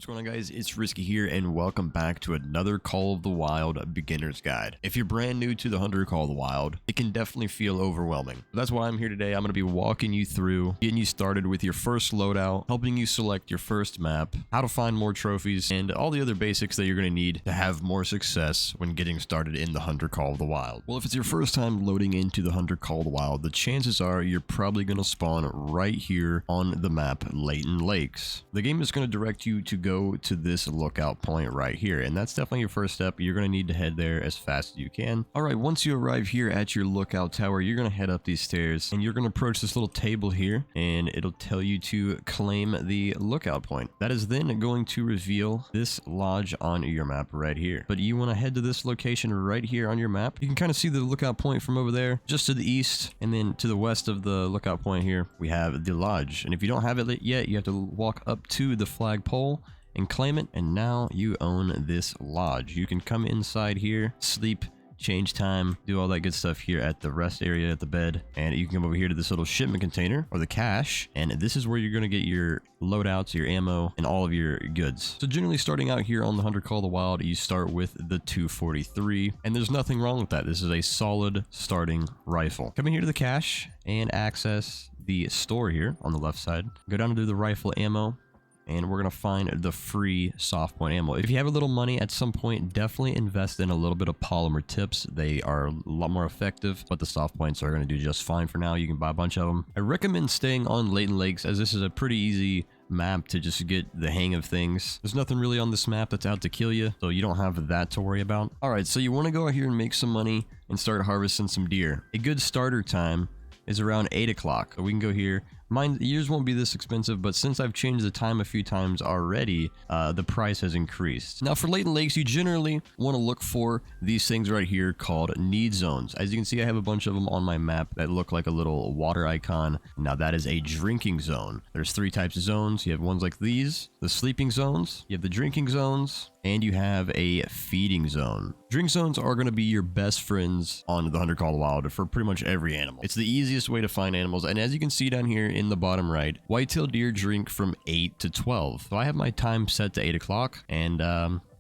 What's going on, guys? It's Risky here, and welcome back to another Call of the Wild beginner's guide. If you're brand new to the Hunter Call of the Wild, it can definitely feel overwhelming. That's why I'm here today. I'm going to be walking you through, getting you started with your first loadout, helping you select your first map, how to find more trophies, and all the other basics that you're going to need to have more success when getting started in the Hunter Call of the Wild. Well, if it's your first time loading into the Hunter Call of the Wild, the chances are you're probably going to spawn right here on the map, Leighton Lakes. The game is going to direct you to go to this lookout point right here, and that's definitely your first step. You're going to need to head there as fast as you can. All right, once you arrive here at your lookout tower, you're going to head up these stairs and you're going to approach this little table here, and it'll tell you to claim the lookout point. That is then going to reveal this lodge on your map right here. But you want to head to this location right here on your map. You can kind of see the lookout point from over there, just to the east, and then to the west of the lookout point here, we have the lodge. And if you don't have it yet, you have to walk up to the flagpole and claim it, and now you own this lodge. You can come inside here, sleep, change time, do all that good stuff here at the rest area at the bed, and you can come over here to this little shipment container or the cache, and this is where you're going to get your loadouts, your ammo, and all of your goods. So generally, starting out here on the Hunter Call of the Wild, you start with the 243, and there's nothing wrong with that. This is a solid starting rifle. Come in here to the cache and access the store here on the left side. Go down to do the rifle ammo, and we're going to find the free soft point ammo. If you have a little money at some point, definitely invest in a little bit of polymer tips. They are a lot more effective, but the soft points are going to do just fine for now. You can buy a bunch of them. I recommend staying on Leighton Lakes, as this is a pretty easy map to just get the hang of things. There's nothing really on this map that's out to kill you, so you don't have that to worry about. All right, so you want to go out here and make some money and start harvesting some deer. A good starter time is around 8 o'clock. So we can go here. Mine, yours won't be this expensive, but since I've changed the time a few times already, the price has increased. Now for Leighton Lakes, you generally want to look for these things right here called need zones. As you can see, I have a bunch of them on my map that look like a little water icon. Now that is a drinking zone. There's 3 types of zones. You have ones like these, the sleeping zones, you have the drinking zones, and you have a feeding zone. Drink zones are going to be your best friends on the Hunter Call of the Wild for pretty much every animal. It's the easiest way to find animals, and as you can see down here in the bottom right, whitetail deer drink from 8 to 12. So I have my time set to 8 o'clock, and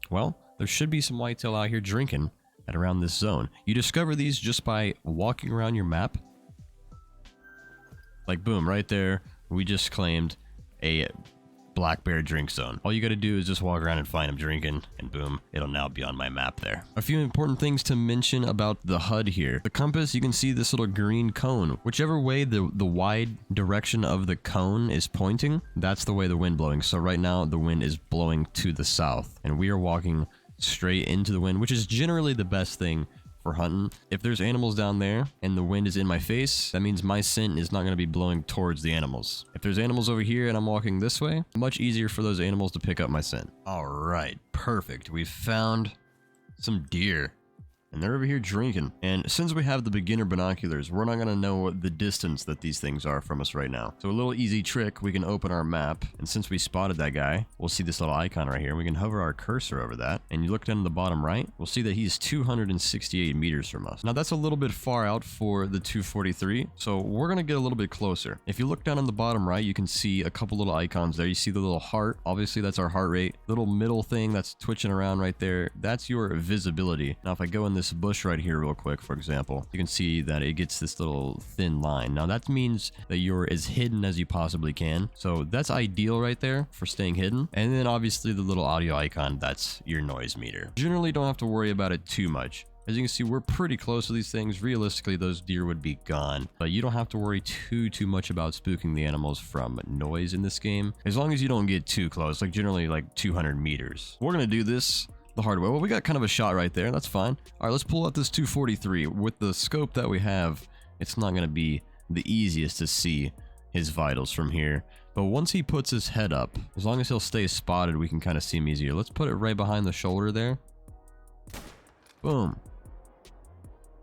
well, there should be some whitetail out here drinking at around this zone. You discover these just by walking around your map. Like boom, right there, we just claimed a black bear drink zone. All you got to do is just walk around and find them drinking, and boom, it'll now be on my map there. A few important things to mention about the HUD here. The compass, you can see this little green cone. Whichever way the wide direction of the cone is pointing, that's the way the wind blowing. So right now the wind is blowing to the south, and we are walking straight into the wind, which is generally the best thing for hunting. If there's animals down there and the wind is in my face, that means my scent is not going to be blowing towards the animals. If there's animals over here and I'm walking this way, much easier for those animals to pick up my scent. All right, perfect. We've found some deer, and they're over here drinking. And since we have the beginner binoculars, we're not going to know the distance that these things are from us right now. So a little easy trick, we can open our map, and since we spotted that guy, we'll see this little icon right here. We can hover our cursor over that, and you look down to the bottom right, we'll see that he's 268 meters from us. Now that's a little bit far out for the 243, so we're going to get a little bit closer. If you look down on the bottom right, you can see a couple little icons there. You see the little heart. Obviously that's our heart rate. Little middle thing that's twitching around right there, that's your visibility. Now if I go in this bush right here real quick, for example, you can see that it gets this little thin line. Now that means that you're as hidden as you possibly can, so that's ideal right there for staying hidden. And then obviously the little audio icon, that's your noise meter. Generally don't have to worry about it too much. As you can see, we're pretty close to these things. Realistically, those deer would be gone, but you don't have to worry too much about spooking the animals from noise in this game, as long as you don't get too close, like generally like 200 meters. We're gonna do this the hard way. Well, we got kind of a shot right there. That's fine. All right, let's pull out this 243. With the scope that we have, it's not going to be the easiest to see his vitals from here. But once he puts his head up, as long as he'll stay spotted, we can kind of see him easier. Let's put it right behind the shoulder there. Boom.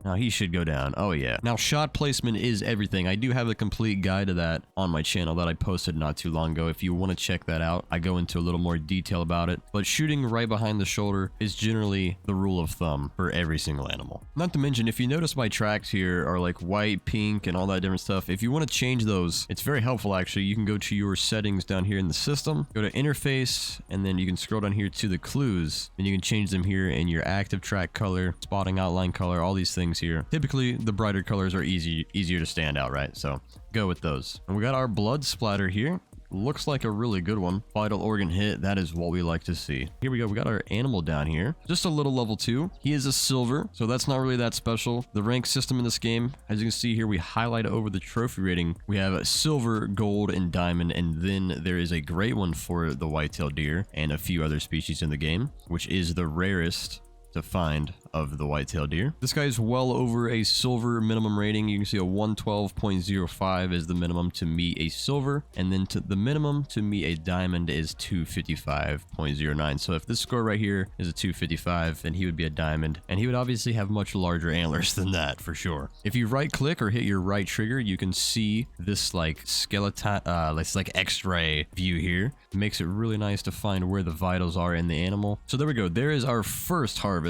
Now he should go down. Oh yeah. Now shot placement is everything. I do have a complete guide to that on my channel that I posted not too long ago. If you want to check that out, I go into a little more detail about it. But shooting right behind the shoulder is generally the rule of thumb for every single animal. Not to mention, if you notice my tracks here are like white, pink, and all that different stuff. If you want to change those, it's very helpful actually. You can go to your settings down here in the system, go to interface, and then you can scroll down here to the clues, and you can change them here in your active track color, spotting outline color, all these things here. Typically, the brighter colors are easier to stand out, right? So go with those. And we got our blood splatter here. Looks like a really good one. Vital organ hit. That is what we like to see. Here we go. We got our animal down here. Just a little level 2. He is a silver, so that's not really that special. The rank system in this game, as you can see here, we highlight over the trophy rating. We have silver, gold, and diamond, and then there is a great one for the white-tailed deer and a few other species in the game, which is the rarest to find of the white-tailed deer. This guy is well over a silver minimum rating. You can see a 112.05 is the minimum to meet a silver, and then the minimum to meet a diamond is 255.09. So if this score right here is a 255, then he would be a diamond, and he would obviously have much larger antlers than that for sure. If you right click or hit your right trigger, you can see this like skeleton, this like x-ray view here. It makes it really nice to find where the vitals are in the animal. So there we go. There is our first harvest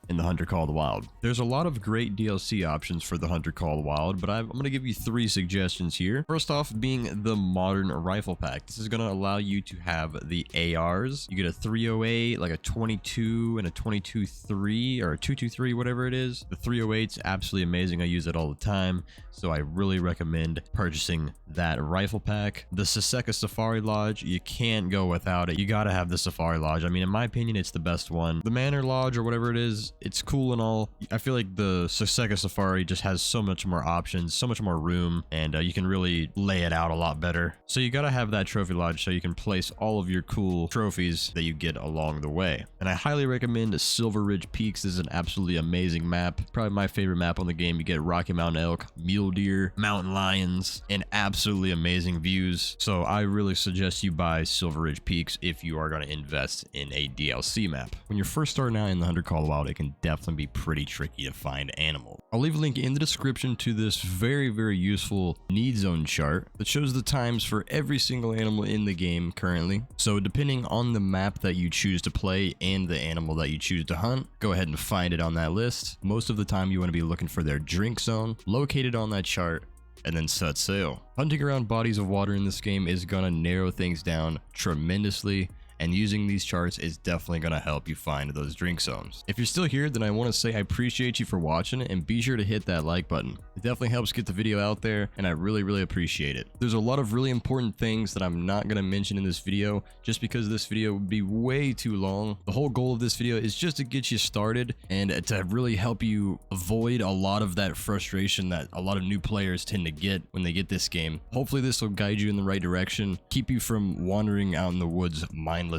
in the Hunter Call of the Wild. There's a lot of great DLC options for the Hunter Call of the Wild, but I'm going to give you 3 suggestions here. First off, being the modern rifle pack. This is going to allow you to have the ARs. You get a 308, like a 22 and a 22-3 or a 223, whatever it is. The 308's absolutely amazing. I use it all the time, so I really recommend purchasing that rifle pack. The Saseka Safari Lodge, you can't go without it. You got to have the Safari Lodge. I mean, in my opinion, it's the best one. The Manor Lodge or whatever it is, it's cool and all. I feel like the Saseka Safari just has so much more options, so much more room, and you can really lay it out a lot better. So you gotta have that trophy lodge so you can place all of your cool trophies that you get along the way. And I highly recommend Silver Ridge Peaks. This is an absolutely amazing map. Probably my favorite map on the game. You get Rocky Mountain elk, mule deer, mountain lions, and absolutely amazing views. So I really suggest you buy Silver Ridge Peaks if you are going to invest in a DLC map. When you're first starting out in the Hunter Call of the Wild, it can definitely be pretty tricky to find animals. I'll leave a link in the description to this very, very useful need zone chart that shows the times for every single animal in the game currently. So depending on the map that you choose to play and the animal that you choose to hunt, go ahead and find it on that list. Most of the time you want to be looking for their drink zone located on that chart, and then set sail. Hunting around bodies of water in this game is gonna narrow things down tremendously, and using these charts is definitely going to help you find those drink zones. If you're still here, then I want to say I appreciate you for watching, and be sure to hit that like button. It definitely helps get the video out there, and I really, really appreciate it. There's a lot of really important things that I'm not going to mention in this video, just because this video would be way too long. The whole goal of this video is just to get you started, and to really help you avoid a lot of that frustration that a lot of new players tend to get when they get this game. Hopefully this will guide you in the right direction, keep you from wandering out in the woods mindlessly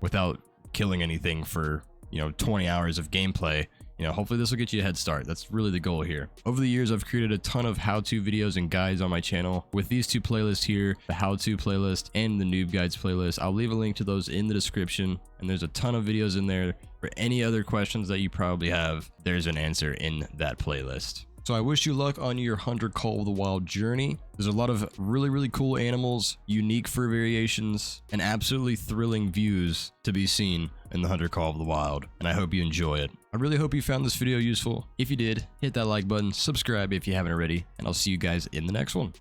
without killing anything for 20 hours of gameplay. Hopefully this will get you a head start. That's really the goal here. Over the years, I've created a ton of how-to videos and guides on my channel with these 2 playlists here, the how-to playlist and the noob guides playlist. I'll leave a link to those in the description, and there's a ton of videos in there. For any other questions that you probably have, there's an answer in that playlist. So I wish you luck on your Hunter Call of the Wild journey. There's a lot of really, really cool animals, unique fur variations, and absolutely thrilling views to be seen in the Hunter Call of the Wild, and I hope you enjoy it. I really hope you found this video useful. If you did, hit that like button, subscribe if you haven't already, and I'll see you guys in the next one.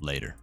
Later.